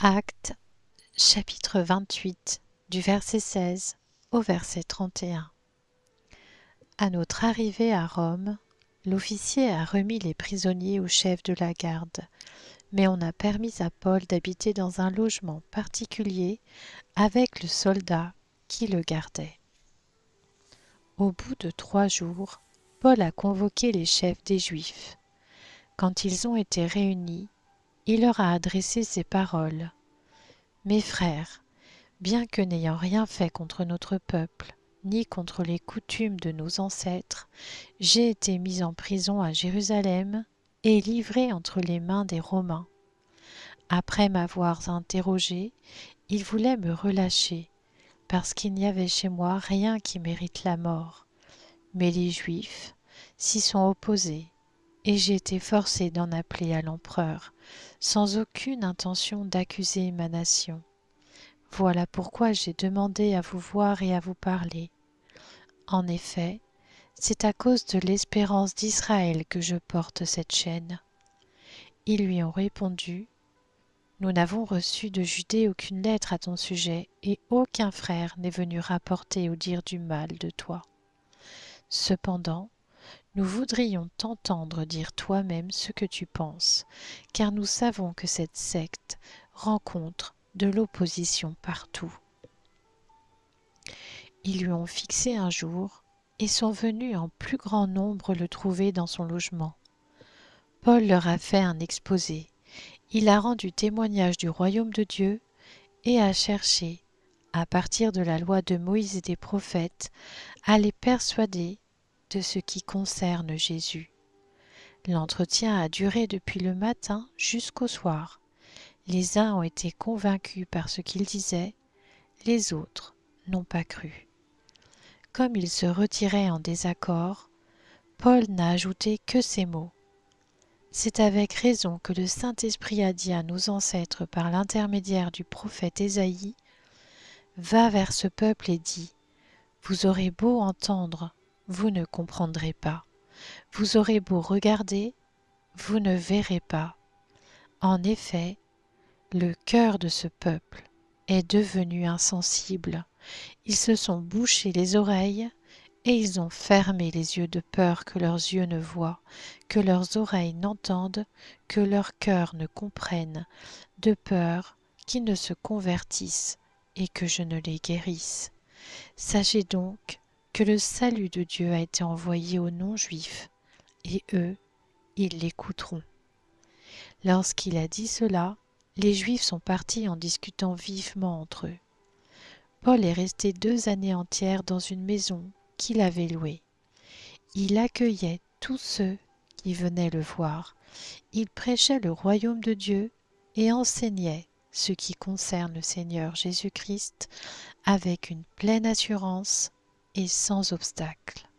Actes, chapitre 28, du verset 16 au verset 31. À notre arrivée à Rome, l'officier a remis les prisonniers au chef de la garde, mais on a permis à Paul d'habiter dans un logement particulier avec le soldat qui le gardait. Au bout de 3 jours, Paul a convoqué les chefs des Juifs. Quand ils ont été réunis, il leur a adressé ces paroles. « Mes frères, bien que n'ayant rien fait contre notre peuple, ni contre les coutumes de nos ancêtres, j'ai été mis en prison à Jérusalem et livré entre les mains des Romains. Après m'avoir interrogé, ils voulaient me relâcher, parce qu'il n'y avait chez moi rien qui mérite la mort. Mais les Juifs s'y sont opposés, et j'ai été forcé d'en appeler à l'empereur, sans aucune intention d'accuser ma nation. Voilà pourquoi j'ai demandé à vous voir et à vous parler. En effet, c'est à cause de l'espérance d'Israël que je porte cette chaîne. » Ils lui ont répondu, « Nous n'avons reçu de Judée aucune lettre à ton sujet, et aucun frère n'est venu rapporter ou dire du mal de toi. Cependant, nous voudrions t'entendre dire toi-même ce que tu penses, car nous savons que cette secte rencontre de l'opposition partout. » Ils lui ont fixé un jour et sont venus en plus grand nombre le trouver dans son logement. Paul leur a fait un exposé. Il a rendu témoignage du royaume de Dieu et a cherché, à partir de la loi de Moïse et des prophètes, à les persuader de ce qui concerne Jésus. L'entretien a duré depuis le matin jusqu'au soir. Les uns ont été convaincus par ce qu'ils disaient, les autres n'ont pas cru. Comme il se retirait en désaccord, Paul n'a ajouté que ces mots. « C'est avec raison que le Saint-Esprit a dit à nos ancêtres par l'intermédiaire du prophète Ésaïe, « Va vers ce peuple et dis, vous aurez beau entendre, vous ne comprendrez pas. Vous aurez beau regarder, vous ne verrez pas. En effet, le cœur de ce peuple est devenu insensible. Ils se sont bouchés les oreilles et ils ont fermé les yeux de peur que leurs yeux ne voient, que leurs oreilles n'entendent, que leur cœur ne comprenne, de peur qu'ils ne se convertissent et que je ne les guérisse. Sachez donc que le salut de Dieu a été envoyé aux non-juifs, et eux, ils l'écouteront. » Lorsqu'il a dit cela, les Juifs sont partis en discutant vivement entre eux. Paul est resté 2 années entières dans une maison qu'il avait louée. Il accueillait tous ceux qui venaient le voir. Il prêchait le royaume de Dieu et enseignait ce qui concerne le Seigneur Jésus-Christ avec une pleine assurance et sans obstacle.